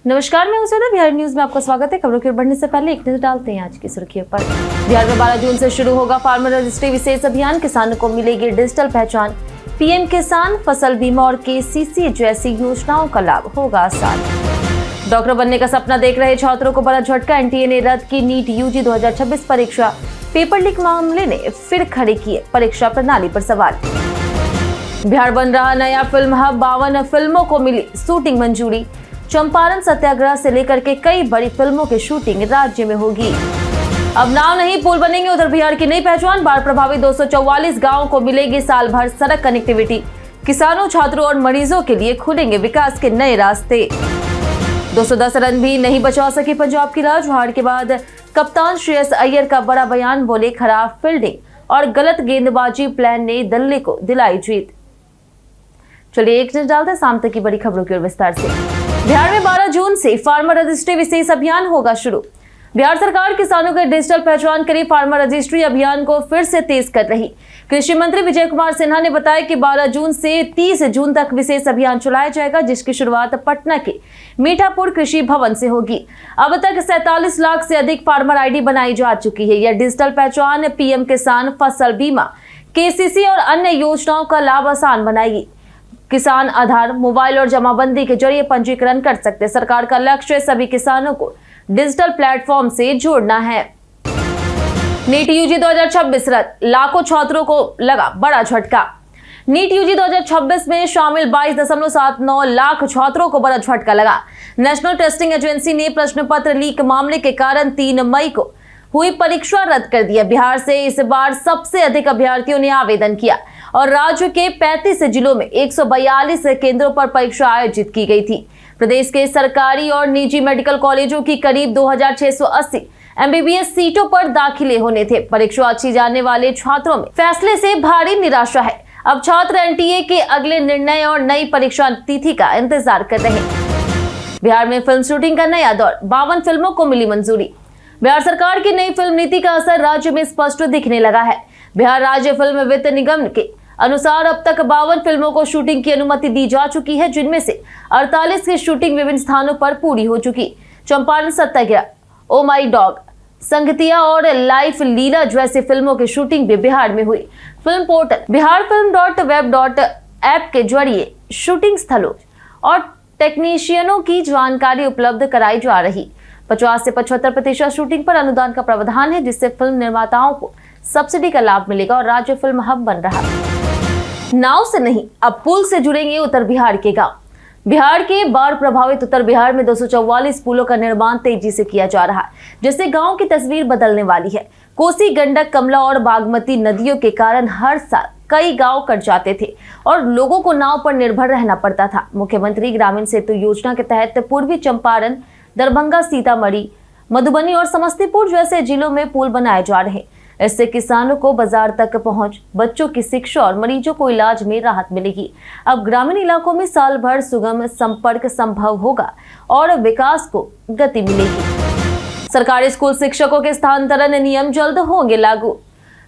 नमस्कार, मैं उषा बिहार न्यूज में आपका स्वागत है। खबरों की ओर बढ़ने से पहले एक नजर डालते हैं आज की सुर्खियों पर। बिहार में 12 जून से शुरू होगा फार्मर रजिस्ट्री विशेष अभियान। किसानों को मिलेगी डिजिटल पहचान। पीएम किसान, फसल बीमा और केसीसी जैसी योजनाओं का लाभ होगा आसान। डॉक्टर बनने का सपना देख रहे छात्रों को बड़ा झटका। एनटीए ने रद्द की नीट यूजी 2026 परीक्षा। पेपर लीक मामले ने फिर खड़े किए परीक्षा प्रणाली पर सवाल। बिहार बन रहा नया फिल्म हब। 52 फिल्मों को मिली शूटिंग मंजूरी। चंपारण सत्याग्रह से लेकर के कई बड़ी फिल्मों की शूटिंग राज्य में होगी। अब नाव नहीं पुल बनेंगे उत्तर बिहार की नई पहचान। बाढ़ प्रभावित 244 गांवों को मिलेगी साल भर सड़क कनेक्टिविटी। किसानों, छात्रों और मरीजों के लिए खुलेंगे विकास के नए रास्ते। 210 रन भी नहीं बचा सकी पंजाब की राज। हार के बाद कप्तान श्रेयस अय्यर का बड़ा बयान। बोले, खराब फील्डिंग और गलत गेंदबाजी प्लान ने दिल्ली को दिलाई जीत। चलिए एक नजर डालते हैं शाम तक की बड़ी खबरों की ओर विस्तार से। बिहार में 12 जून से फार्मर रजिस्ट्री विशेष अभियान होगा शुरू। बिहार सरकार किसानों के डिजिटल पहचान के लिए फार्मर रजिस्ट्री अभियान को फिर से तेज कर रही। कृषि मंत्री विजय कुमार सिन्हा ने बताया कि 12 जून से 30 जून तक विशेष अभियान चलाया जाएगा, जिसकी शुरुआत पटना के मीठापुर कृषि भवन से होगी। अब तक 47 लाख से अधिक फार्मर आईडी बनाई जा चुकी है। यह डिजिटल पहचान पीएम किसान, फसल बीमा, केसीसी और अन्य योजनाओं का लाभ आसान बनाएगी। किसान आधार, मोबाइल और जमाबंदी के जरिए पंजीकरण कर सकते। सरकार का लक्ष्य सभी किसानों को डिजिटल प्लेटफॉर्म से जोड़ना है। नीट यूजी 2026 रद्द। लाखों छात्रों को लगा बड़ा झटका। नीट यूजी 2026 में शामिल 22.79 लाख छात्रों को बड़ा झटका लगा। नेशनल टेस्टिंग एजेंसी ने प्रश्न पत्र लीक मामले के कारण 3 मई को हुई परीक्षा रद्द कर दिया। बिहार से इस बार सबसे अधिक अभ्यर्थियों ने आवेदन किया और राज्य के 35 जिलों में 142 केंद्रों पर परीक्षा आयोजित की गई थी। प्रदेश के सरकारी और निजी मेडिकल कॉलेजों की करीब 2680 एमबीबीएस सीटों पर दाखिले होने थे। परीक्षा अच्छी जाने वाले छात्रों में फैसले से भारी निराशा है। अब छात्र एनटीए के अगले निर्णय और नई परीक्षा तिथि का इंतजार कर रहे हैं। बिहार में फिल्म शूटिंग का नया दौर। 52 फिल्मों को मिली मंजूरी। बिहार सरकार की नई फिल्म नीति का असर राज्य में स्पष्ट दिखने लगा है। बिहार राज्य फिल्म वित्त निगम के अनुसार अब तक 52 फिल्मों को शूटिंग की अनुमति दी जा चुकी है, जिनमें से 48 की शूटिंग विभिन्न स्थानों पर पूरी हो चुकी। चंपारण सत्याग्रह, ओ माई डॉग, संगतिया और लाइफ लीला जैसी फिल्मों की शूटिंग भी बिहार में हुई। फिल्म पोर्टल biharfilm.web.app के जरिए शूटिंग स्थलों और टेक्नीशियनों की जानकारी उपलब्ध कराई जा रही। 50 से 75% शूटिंग पर अनुदान का प्रावधान है, जिससे फिल्म निर्माताओं को सब्सिडी का लाभ मिलेगा और राज्य फिल्म हब बन रहा। नाव से नहीं, अब पुल से जुड़ेंगे उत्तर बिहार के गांव। बिहार के बाढ़ प्रभावित उत्तर बिहार में 244 पुलों का निर्माण तेजी से किया जा रहा है, जिससे गांव की तस्वीर बदलने वाली है। कोसी, गंडक, कमला और बागमती नदियों के कारण हर साल कई गांव कट जाते थे और लोगों को नाव पर निर्भर रहना पड़ता था। मुख्यमंत्री ग्रामीण सेतु योजना के तहत पूर्वी चंपारण, दरभंगा, सीतामढ़ी, मधुबनी और समस्तीपुर जैसे जिलों में पुल बनाए जा रहे हैं। इससे किसानों को बाजार तक पहुंच, बच्चों की शिक्षा और मरीजों को इलाज में राहत मिलेगी। अब ग्रामीण इलाकों में साल भर सुगम संपर्क संभव होगा और विकास को गति मिलेगी। सरकारी स्कूल शिक्षकों के स्थानांतरण नियम जल्द होंगे लागू।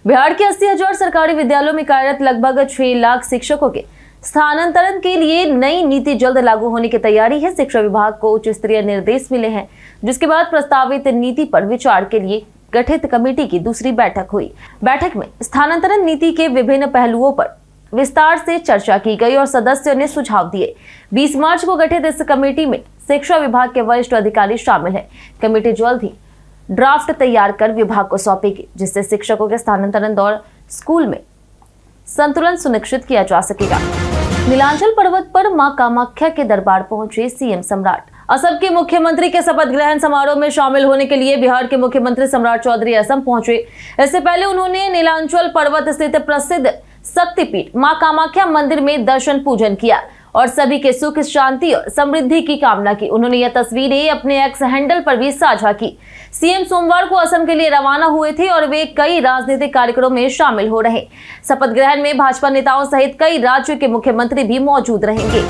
बिहार के 80,000 सरकारी विद्यालयों में कार्यरत लगभग 6 लाख शिक्षकों के स्थानांतरण के लिए नई नीति जल्द लागू होने की तैयारी है। शिक्षा विभाग को उच्च स्तरीय निर्देश मिले हैं, जिसके बाद प्रस्तावित नीति पर विचार के लिए गठित कमेटी की दूसरी बैठक हुई। बैठक में स्थानांतरण नीति के विभिन्न पहलुओं पर विस्तार से चर्चा की गई और सदस्यों ने सुझाव दिए। 20 मार्च को गठित इस कमेटी में शिक्षा विभाग के वरिष्ठ अधिकारी शामिल हैं। कमेटी जल्द ही ड्राफ्ट तैयार कर विभाग को सौंपेगी, जिससे शिक्षकों के स्थानांतरण दौरान स्कूल में संतुलन सुनिश्चित किया जा सकेगा। नीलांचल पर्वत पर मां कामाख्या के दरबार पहुंचे सीएम सम्राट। असम के मुख्यमंत्री के शपथ ग्रहण समारोह में शामिल होने के लिए बिहार के मुख्यमंत्री सम्राट चौधरी असम पहुंचे। इससे पहले उन्होंने नीलांचल पर्वत स्थित प्रसिद्ध शक्तिपीठ मां कामाख्या मंदिर में दर्शन पूजन किया और सभी के सुख, शांति और समृद्धि की कामना की। उन्होंने यह तस्वीरें अपने एक्स हैंडल पर भी साझा की। सीएम सोमवार को असम के लिए रवाना हुए थे और वे कई राजनीतिक कार्यक्रमों में शामिल हो रहे। शपथ ग्रहण में भाजपा नेताओं सहित कई राज्यों के मुख्यमंत्री भी मौजूद रहेंगे।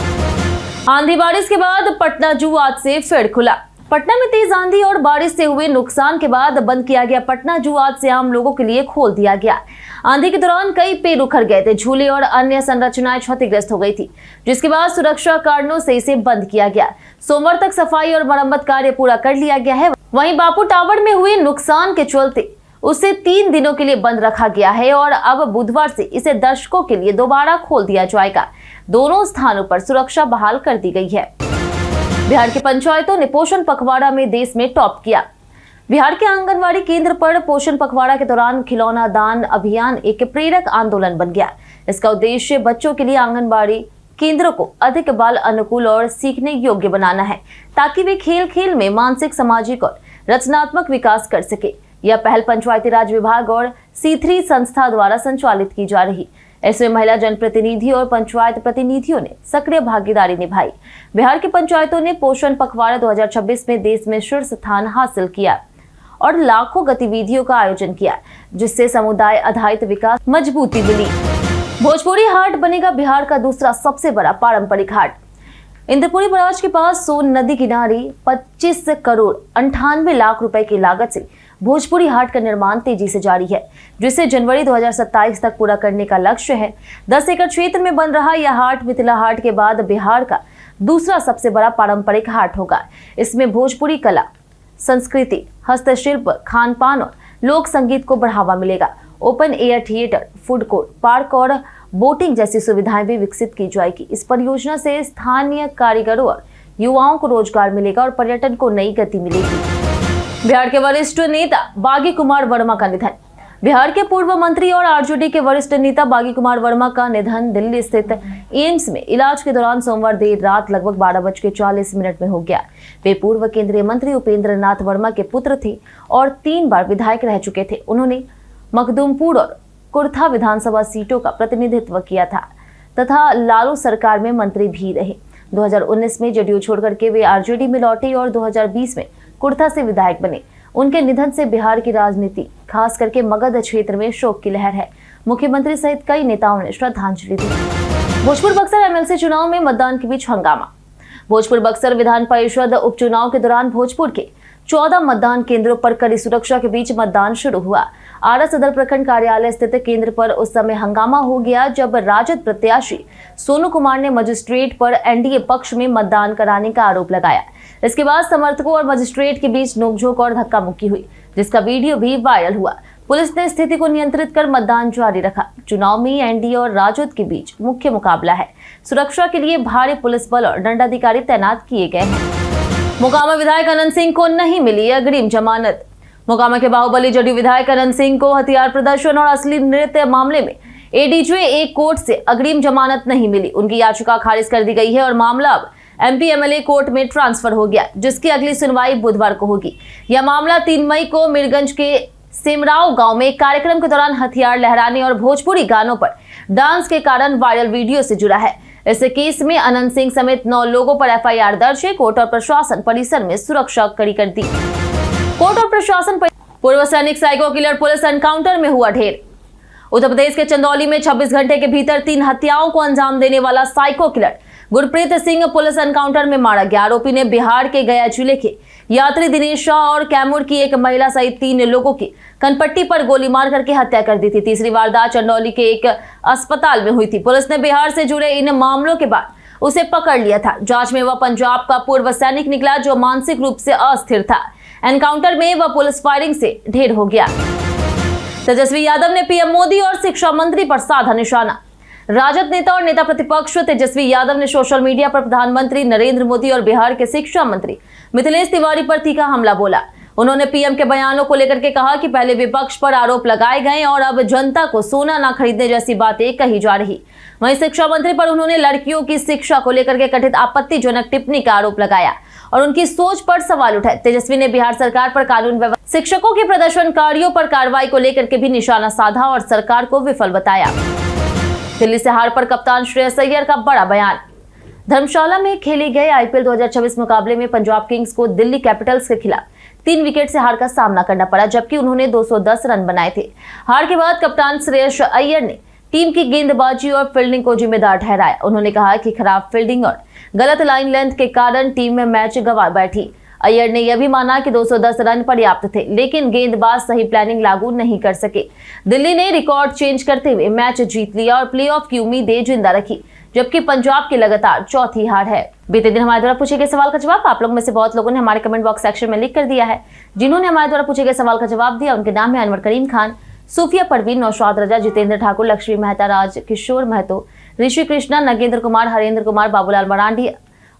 आंधी बारिश के बाद पटना जू आज से फिर खुला। पटना में तेज आंधी और बारिश से हुए नुकसान के बाद बंद किया गया पटना जू आज से आम लोगों के लिए खोल दिया गया। आंधी के दौरान कई पेड़ उखड़ गए थे, झूले और अन्य संरचनाएं क्षतिग्रस्त हो गई थी, जिसके बाद सुरक्षा कारणों से इसे बंद किया गया। सोमवार तक सफाई और मरम्मत कार्य पूरा कर लिया गया है। वहीं बापू टावर में हुए नुकसान के चलते उसे 3 दिनों के लिए बंद रखा गया है और अब बुधवार से इसे दर्शकों के लिए दोबारा खोल दिया जाएगा। दोनों स्थानों पर सुरक्षा बहाल कर दी गई है। बिहार की पंचायतों ने पोषण पखवाड़ा में देश में टॉप किया। बिहार के आंगनवाड़ी केंद्र पर पोषण पखवाड़ा के दौरान खिलौना दान अभियान एक प्रेरक आंदोलन बन गया। इसका उद्देश्य बच्चों के लिए आंगनबाड़ी केंद्रों को अधिक बाल अनुकूल और सीखने योग्य बनाना है, ताकि वे खेल खेल में मानसिक, सामाजिक और रचनात्मक विकास कर सके। यह पहल पंचायती राज विभाग और C3 संस्था द्वारा संचालित की जा रही। इसमें महिला जनप्रतिनिधि और पंचायत प्रतिनिधियों ने सक्रिय भागीदारी निभाई। बिहार की पंचायतों ने पोषण पखवाड़ा 2026 में देश में शीर्ष स्थान हासिल किया और लाखों गतिविधियों का आयोजन किया, जिससे समुदाय आधारित विकास मजबूती मिली। भोजपुरी हाट बनेगा बिहार का दूसरा सबसे बड़ा पारंपरिक हाट। इंद्रपुरी बराज के पास सोन नदी किनारे 25 करोड़ 98 लाख रुपए की लागत से भोजपुरी हाट का निर्माण तेजी से जारी है, जिसे जनवरी 2027 तक पूरा करने का लक्ष्य है। 10 एकड़ क्षेत्र में बन रहा यह हाट मिथिला हाट के बाद बिहार का दूसरा सबसे बड़ा पारंपरिक हाट होगा। इसमें भोजपुरी कला, संस्कृति, हस्तशिल्प, खान पान और लोक संगीत को बढ़ावा मिलेगा। Open air theatre, food court, park और बोटिंग जैसी सुविधाएं भी विकसित की जाएगी। इस परियोजना से स्थानीय कारीगरों और युवाओं को रोजगार मिलेगा और पर्यटन को नई गति मिलेगी। बिहार के वरिष्ठ नेता बागी कुमार वर्मा का निधन। बिहार के पूर्व मंत्री और आरजेडी के वरिष्ठ नेता बागी कुमार वर्मा का निधन दिल्ली स्थित एम्स में इलाज के दौरान सोमवार देर रात लगभग 12:40 में हो गया। वे पूर्व केंद्रीय मंत्री उपेंद्र नाथ वर्मा के पुत्र थे और 3 बार विधायक रह चुके थे। उन्होंने मखदुमपुर और कुर्था विधानसभा सीटों का प्रतिनिधित्व किया था तथा लालू सरकार में मंत्री भी रहे। 2019 में जदयू छोड़कर के वे आरजेडी में लौटे और 2020 में कुर्था से विधायक बने। उनके निधन से बिहार की राजनीति, खास करके मगध क्षेत्र में शोक की लहर है। मुख्यमंत्री सहित कई नेताओं ने श्रद्धांजलि दी। भोजपुर बक्सर एमएलसी चुनाव में मतदान के बीच हंगामा। भोजपुर बक्सर विधान परिषद उपचुनाव के दौरान भोजपुर के 14 मतदान केंद्रों पर कड़ी सुरक्षा के बीच मतदान शुरू हुआ। आरा सदर प्रखंड कार्यालय स्थित केंद्र पर उस समय हंगामा हो गया जब राजद प्रत्याशी सोनू कुमार ने मजिस्ट्रेट पर एनडीए पक्ष में मतदान कराने का आरोप लगाया। इसके बाद समर्थकों और मजिस्ट्रेट के बीच नोकझोंक और धक्का मुक्की हुई, जिसका वीडियो भी वायरल हुआ। पुलिस ने स्थिति को नियंत्रित कर मतदान जारी रखा। चुनाव में एनडीए और राजद के बीच मुख्य मुकाबला है। सुरक्षा के लिए भारी पुलिस बल और दंडाधिकारी तैनात किए गए हैं। मोकामा विधायक अनंत सिंह को नहीं मिली अग्रिम जमानत। मोकामा के बाहुबली जदयू विधायक अनंत सिंह को हथियार प्रदर्शन और असली नृत्य मामले में एडीजे कोर्ट से अग्रिम जमानत नहीं मिली। उनकी याचिका खारिज कर दी गई है और मामला अब एमपी एमएलए कोर्ट में ट्रांसफर हो गया, जिसकी अगली सुनवाई बुधवार को होगी। यह मामला 3 मई को मीरगंज के सिमराव गांव में एक कार्यक्रम के दौरान हथियार लहराने और भोजपुरी गानों पर डांस के कारण वायरल वीडियो से जुड़ा है। इस केस में अनंत सिंह समेत 9 लोगों पर एफआईआर दर्ज है। कोर्ट और प्रशासन परिसर में सुरक्षा कड़ी कर दी। कोर्ट और प्रशासन पूर्व सैनिक साइको किलर पुलिस एनकाउंटर में हुआ ढेर। उत्तर प्रदेश के चंदौली में 26 घंटे के भीतर 3 हत्याओं को अंजाम देने वाला psycho killer Gurpreet Singh police encounter में मारा गया। आरोपी ने बिहार के गया जिले के यात्री दिनेश शाह और कैमूर की एक महिला सहित 3 लोगों की कनपट्टी पर गोली मार करके हत्या कर दी थी। तीसरी वारदात चंदौली के एक अस्पताल में हुई थी। पुलिस ने बिहार से जुड़े इन मामलों के बाद उसे पकड़ लिया था। जांच में वह पंजाब का पूर्व सैनिक निकला जो मानसिक रूप से अस्थिर था। एनकाउंटर में वह पुलिस फायरिंग से ढेर हो गया। तेजस्वी यादव ने पीएम मोदी और शिक्षा मंत्री पर साधा निशाना। राजद नेता और नेता प्रतिपक्ष तेजस्वी यादव ने सोशल मीडिया पर प्रधानमंत्री नरेंद्र मोदी और बिहार के शिक्षा मंत्री मिथिलेश तिवारी पर तीखा हमला बोला। उन्होंने पीएम के बयानों को लेकर के कहा कि पहले विपक्ष पर आरोप लगाए गए और अब जनता को सोना ना खरीदने जैसी बातें कही जा रही। वहीं शिक्षा मंत्री पर उन्होंने लड़कियों की शिक्षा को लेकर के कथित आपत्तिजनक टिप्पणी का आरोप लगाया और उनकी सोच पर सवाल उठाए। तेजस्वी ने बिहार सरकार पर कानून व्यवस्था, शिक्षकों के प्रदर्शनकारियों पर कार्रवाई को लेकर के भी निशाना साधा और सरकार को विफल बताया। दिल्ली से हार पर कप्तान श्रेयस अय्यर का बड़ा बयान। धर्मशाला में खेले गए आईपीएल 2026 मुकाबले में पंजाब किंग्स को दिल्ली कैपिटल्स के खिलाफ 3 विकेट से हार का सामना करना पड़ा, जबकि उन्होंने 210 रन बनाए थे। हार के बाद कप्तान श्रेयस अय्यर ने टीम की गेंदबाजी और फील्डिंग को जिम्मेदार ठहराया। उन्होंने कहा कि खराब फील्डिंग और गलत लाइन लेंथ के कारण टीम में मैच गंवा बैठी। अय्यर ने यह भी माना कि 210 रन पर्याप्त थे, लेकिन गेंदबाज सही प्लानिंग लागू नहीं कर सके। दिल्ली ने रिकॉर्ड चेंज करते हुए मैच जीत लिया और प्लेऑफ की उम्मीदें जिंदा रखी, जबकि पंजाब की लगातार चौथी हार है। बीते दिन हमारे द्वारा पूछे गए सवाल का जवाब आप लोग में से बहुत लोगों ने हमारे कमेंट बॉक्स सेक्शन में लिख कर दिया है। जिन्होंने हमारे द्वारा पूछे गए सवाल का जवाब दिया उनके नाम है अनवर करीम खान, सूफिया परवीन, नौशाद रजा, जितेंद्र ठाकुर, लक्ष्मी मेहता, राज किशोर महतो, ऋषि कृष्णा, नगेंद्र कुमार, हरेंद्र कुमार, बाबूलाल मरांडी,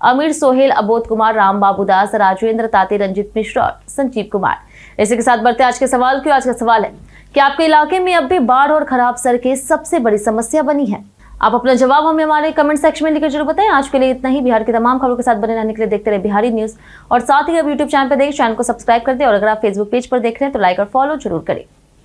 अमीर सोहेल, अबोध कुमार, राम बाबू दास, राजवेंद्र ताते, रंजित मिश्रा और संजीव कुमार। इसी के साथ बढ़ते आज के सवाल की। आज का सवाल है कि आपके इलाके में अब भी बाढ़ और खराब सड़कें सबसे बड़ी समस्या बनी है। आप अपना जवाब हमें हमारे कमेंट सेक्शन में लिखकर जरूर बताएं। आज के लिए इतना ही। बिहार की तमाम खबरों के साथ बने रहने के लिए देखते रहे बिहारी न्यूज और साथ ही अब यूट्यूब चैनल पर देख चैनल को सब्सक्राइब कर दें और अगर आप फेसबुक पेज पर देख रहे हैं तो लाइक और फॉलो जरूर करें।